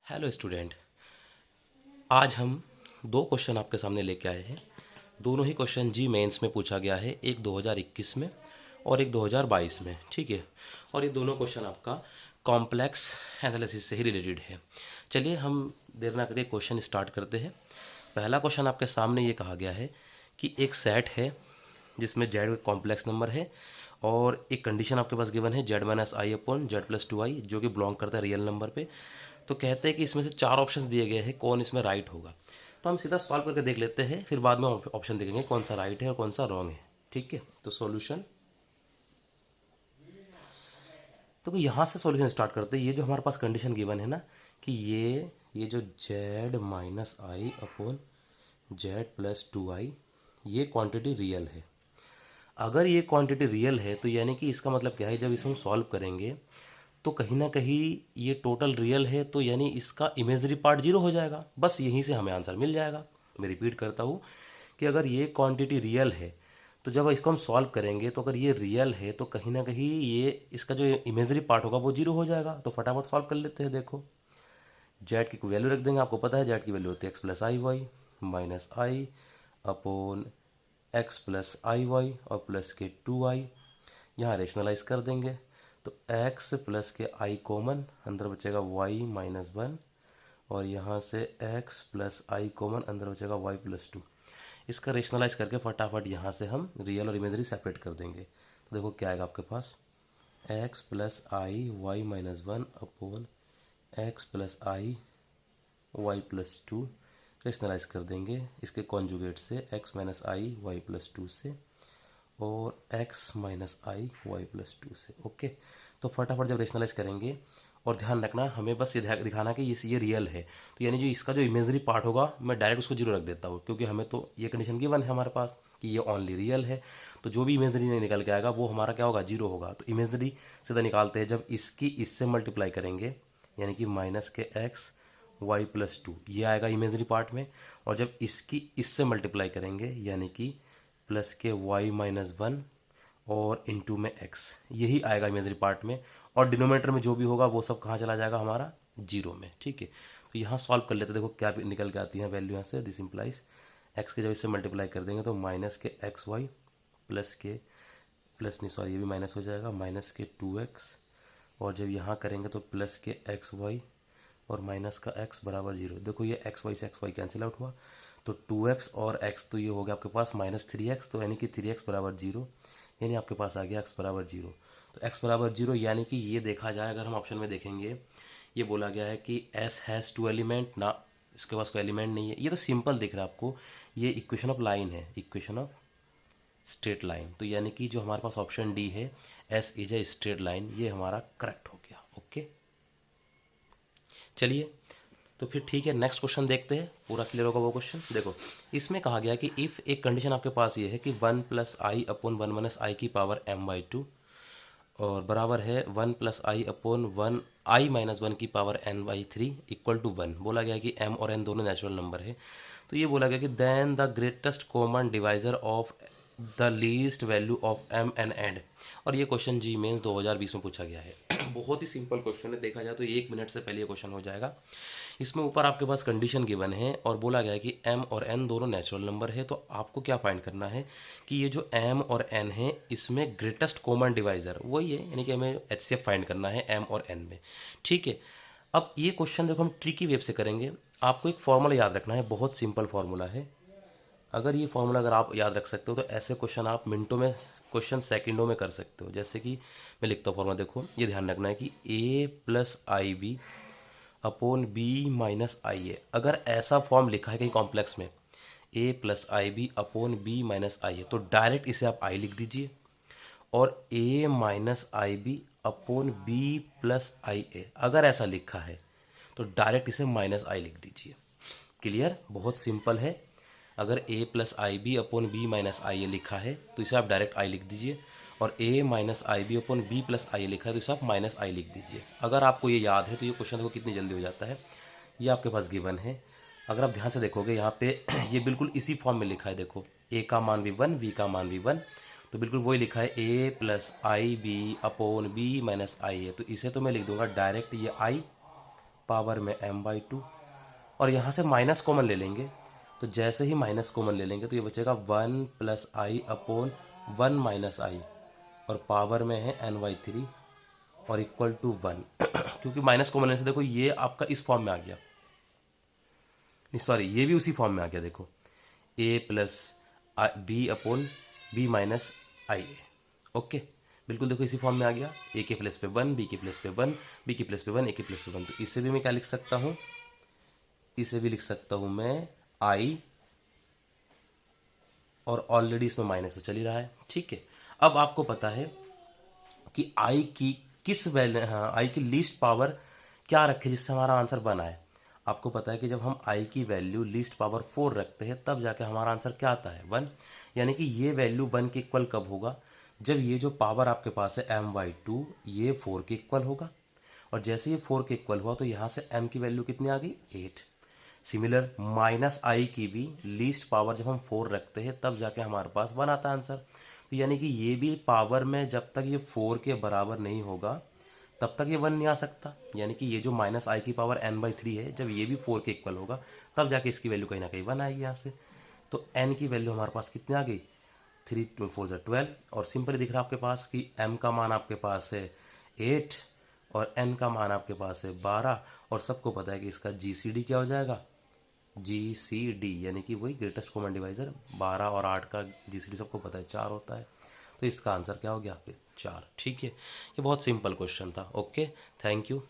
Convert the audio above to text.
Hello student. आज हम दो क्वेश्चन आपके सामने लेके आए हैं। दोनों ही क्वेश्चन जी मेंस में पूछा गया है, एक 2021 में और एक 2022 में। ठीक है, और ये दोनों क्वेश्चन आपका कॉम्प्लेक्स एनालिसिस से ही रिलेटेड है। चलिए हम देर ना करिए क्वेश्चन स्टार्ट करते हैं। पहला क्वेश्चन आपके सामने ये कहा गया है कि एक सेट है जिसमें जेड कॉम्प्लेक्स नंबर है और एक कंडीशन आपके पास गिवन है जेड माइनस आई अपॉन जेड प्लस टू आई, जो कि बिलोंग करता है रियल नंबर पे। तो कहते हैं कि इसमें से चार ऑप्शंस दिए गए हैं, कौन इसमें राइट होगा। तो हम सीधा सॉल्व करके देख लेते हैं, फिर बाद में ऑप्शन देखेंगे कौन सा राइट है और कौन सा रॉन्ग है। ठीक है, तो सॉल्यूशन, तो यहाँ से सॉल्यूशन स्टार्ट करते हैं। ये जो हमारे पास कंडीशन गिवन है ना कि ये जो जेड माइनस आई अपॉन जेड प्लस टू आई, ये क्वांटिटी रियल है। अगर ये क्वांटिटी रियल है तो यानी कि इसका मतलब क्या है, जब इसे हम सॉल्व करेंगे तो कहीं ना कहीं ये टोटल रियल है, तो यानी इसका इमेजरी पार्ट जीरो हो जाएगा। बस यहीं से हमें आंसर मिल जाएगा। मैं रिपीट करता हूँ कि अगर ये क्वांटिटी रियल है तो जब इसको हम सॉल्व करेंगे तो अगर ये रियल है तो कहीं ना कहीं ये इसका जो इमेजरी पार्ट होगा वो जीरो हो जाएगा। तो फटाफट सॉल्व कर लेते हैं। देखो, जेड की वैल्यू रख देंगे। आपको पता है जेड की वैल्यू होती है x plus i y minus I upon x plus i Y और प्लस के टू आई। यहाँ रेशनलाइज कर देंगे तो x प्लस के i कॉमन, अंदर बचेगा y माइनस वन, और यहाँ से x प्लस आई कॉमन, अंदर बचेगा y प्लस टू। इसका रेशनलाइज करके फटाफट यहाँ से हम रियल और इमेजरी सेपरेट कर देंगे। तो देखो क्या आएगा आपके पास, x plus i y minus one upon x plus i y plus two. Rationalise कर देंगे इसके कॉन्जुगेट से, x minus i y plus two से और x minus i y plus two से। ओके, तो फटाफट जब रेशनलाइज करेंगे, और ध्यान रखना हमें बस ये दिखाना कि ये रियल है, तो यानी जो इसका जो इमेजरी पार्ट होगा मैं डायरेक्ट उसको जीरो रख देता हूँ, क्योंकि हमें तो ये कंडीशन गिवन है हमारे पास कि ये ओनली रियल है। तो जो भी इमेजरी नहीं निकल के आएगा वो हमारा क्या होगा, जीरो होगा। तो इमेजरी सीधा निकालते हैं, जब इसकी इससे मल्टीप्लाई करेंगे यानी कि माइनस के एक्स वाई प्लस टू, ये आएगा इमेजरी पार्ट में। और जब इसकी इससे मल्टीप्लाई करेंगे यानी कि प्लस के वाई माइनस वन और इनटू में एक्स, यही आएगा इमेजरी पार्ट में। और डिनोमिनेटर में जो भी होगा वो सब कहाँ चला जाएगा, हमारा जीरो में। ठीक है, तो यहाँ सॉल्व कर लेते हैं। देखो क्या निकल के आती है वैल्यू यहाँ से। दिस इम्प्लाइज एक्स के जब इससे मल्टीप्लाई कर देंगे तो माइनस के एक्स वाई प्लस के, प्लस नहीं सॉरी ये भी माइनस हो जाएगा, माइनस के टू एक्स, और जब यहाँ करेंगे तो प्लस के एक्स वाई और माइनस का x बराबर जीरो। देखो ये एक्स वाई से एक्स वाई कैंसिल आउट हुआ, तो टू एक्स और x, तो ये हो गया आपके पास माइनस थ्री एक्स, तो यानी कि थ्री एक्स बराबर जीरो, यानी आपके पास आ गया x बराबर जीरो। तो x बराबर जीरो यानी कि ये देखा जाए, अगर हम ऑप्शन में देखेंगे, ये बोला गया है कि s हैज़ टू एलिमेंट ना, इसके पास कोई एलिमेंट नहीं है। ये तो सिंपल दिख रहा है आपको, ये इक्वेशन ऑफ लाइन है, इक्वेशन ऑफ स्ट्रेट लाइन। तो यानी कि जो हमारे पास ऑप्शन डी है, s is a straight line, ये हमारा करेक्ट हो गया। ओके, चलिए तो फिर ठीक है, नेक्स्ट क्वेश्चन देखते हैं, पूरा क्लियर होगा वो क्वेश्चन। देखो, इसमें कहा गया कि इफ़ एक कंडीशन आपके पास ये है कि one plus I upon one minus I की पावर एम बाई टू और बराबर है one plus I upon one I minus one की power N by three equal to one. बोला गया कि एम और एन दोनों नेचुरल नंबर है। तो ये बोला गया कि then the greatest common divisor of the least value of M N and. और ये क्वेश्चन जी मेंस 2020 में पूछा गया है। बहुत ही सिंपल क्वेश्चन है, देखा जाए तो एक मिनट से पहले ये क्वेश्चन हो जाएगा। इसमें ऊपर आपके पास कंडीशन गिवन है और बोला गया है कि m और n दोनों नेचुरल नंबर है। तो आपको क्या फाइंड करना है कि ये जो m और n है इसमें ग्रेटेस्ट कॉमन डिवाइजर वही है, यानी कि हमें HCF फाइंड करना है m और n में। ठीक है, अब ये क्वेश्चन देखो हम ट्रिकी वेब से करेंगे। आपको एक फॉर्मूला याद रखना है, बहुत सिंपल फॉर्मूला है। अगर ये फॉर्मूला अगर आप याद रख सकते हो तो ऐसे क्वेश्चन आप मिनटों में, क्वेश्चन सेकंडों में कर सकते हो। जैसे कि मैं लिखता हूँ फॉर्मूला, देखो ये ध्यान रखना है कि a plus i b upon b minus i a. अगर ऐसा फॉर्म लिखा है कहीं कॉम्प्लेक्स में a plus i b upon b minus i a, तो डायरेक्ट इसे आप i लिख दीजिए। और a minus i b upon b plus i a, अगर ऐसा लिखा है तो डायरेक्ट इसे माइनस आई लिख दीजिए। क्लियर, बहुत सिंपल है। अगर a plus i b upon b minus i a लिखा है तो इसे आप डायरेक्ट i लिख दीजिए, और a minus i b upon b plus i a लिखा है तो इसे आप माइनस आई लिख दीजिए। अगर आपको ये याद है तो ये क्वेश्चन देखो कितनी जल्दी हो जाता है। ये आपके पास गिवन है, अगर आप ध्यान से देखोगे यहाँ पे ये बिल्कुल इसी फॉर्म में लिखा है। देखो a का मान भी वन, b का मान भी वन, तो बिल्कुल वही लिखा है a plus i b upon b minus i a. तो इसे तो मैं लिख दूंगा डायरेक्ट ये i पावर में m/2, और यहाँ से माइनस कॉमन ले लेंगे, तो जैसे ही माइनस कॉमन ले लेंगे तो ये बचेगा 1 + i अपॉन 1 - i, और पावर में है n/3 और इक्वल टू 1 क्योंकि माइनस कॉमन लेने से देखो ये आपका इस फॉर्म में आ गया, नहीं सॉरी ये भी उसी फॉर्म में आ गया, देखो a + b upon b - i, okay बिल्कुल देखो इसी फॉर्म में आ गया, a के प्लेस पे 1, b के प्लेस पे 1, b के प्लेस पे 1, a के प्लेस पे 1, तो इससे भी मैं क्या लिख सकता हूँ, इसे भी लिख सकता हूँ मैं i, और ऑलरेडी इसमें माइनस तो चल ही रहा है, ठीक है। अब आपको पता है कि i की किस वैल्यू, हाँ i की लीस्ट पावर क्या रखे जिससे हमारा आंसर 1 आए। आपको पता है कि जब हम i की वैल्यू लीस्ट पावर 4 रखते हैं तब जाके हमारा आंसर क्या आता है 1, यानी कि ये वैल्यू 1 के इक्वल कब होगा, जब ये जो पावर आपके पास है m/2 ये 4 के इक्वल होगा, और जैसे ये 4 के इक्वल हुआ तो यहाँ से m की वैल्यू कितनी आ गई 8। सिमिलर -i की भी लीस्ट पावर जब हम 4 रखते हैं तब जाके हमारे पास 1 आता है आंसर, तो यानी कि ये भी पावर में जब तक ये 4 के बराबर नहीं होगा तब तक ये 1 नहीं आ सकता, यानी कि ये जो -i की पावर n/3 है जब ये भी 4 के इक्वल होगा तब जाके इसकी वैल्यू कहीं ना कहीं 1 आएगी यहाँ से, तो n की वैल्यू हमारे पास कितनी आ गई 3 × 4 = 12, और सिंपली दिख रहा है आपके पास कि m का मान आपके पास है 8 और n का मान आपके पास है 12, और सबको पता है कि इसका GCD क्या हो जाएगा GCD, यानी कि वही ग्रेटेस्ट कॉमन डिवाइजर 12 और 8 का GCD सबको पता है 4 होता है, तो इसका आंसर क्या हो गया फिर 4, ठीक है। ये बहुत सिंपल क्वेश्चन था, ओके थैंक यू।